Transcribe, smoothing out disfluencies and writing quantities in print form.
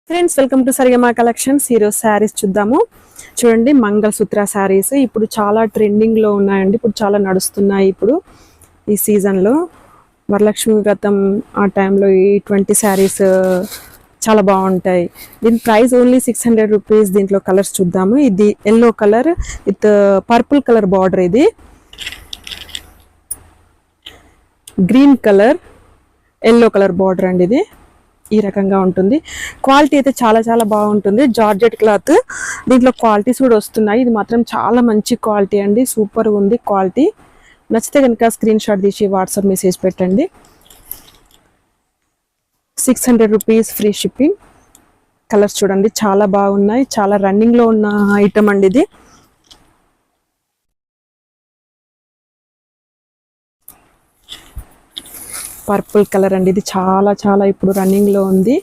Friends welcome to Saregama collections. ఈరోజు శారీస్ చూద్దాము. చూడండి, మంగళసూత్ర శారీస్ ఇప్పుడు చాలా ట్రెండింగ్ లో ఉన్నాయండి. ఇప్పుడు చాలా నడుస్తున్నాయి. ఇప్పుడు ఈ సీజన్ లో వరలక్ష్మి వ్రతం ఆ టైంలో ఈ 20 శారీస్ చాలా బాగుంటాయి. దీని ప్రైస్ ఓన్లీ 600 రూపీస్. దీంట్లో కలర్స్ చూద్దాము. ఇది yellow colour with purple colour border, ఇది green colour yellow colour border అండి. ఇది ఈ రకంగా ఉంటుంది. క్వాలిటీ అయితే చాలా చాలా బాగుంటుంది. జార్జెట్ క్లాత్, దీంట్లో క్వాలిటీస్ కూడా వస్తున్నాయి. ఇది మాత్రం చాలా మంచి క్వాలిటీ అండి, సూపర్ ఉంది క్వాలిటీ. నచ్చితే కనుక స్క్రీన్ షాట్ తీసి వాట్సాప్ మెసేజ్ పెట్టండి. 600 రూపీస్ ఫ్రీ షిప్పింగ్. కలర్స్ చూడండి చాలా బాగున్నాయి, చాలా రన్నింగ్ లో ఉన్న ఐటమ్ అండి ఇది. పర్పుల్ కలర్ అండి, ఇది చాలా చాలా ఇప్పుడు రన్నింగ్ లో ఉంది.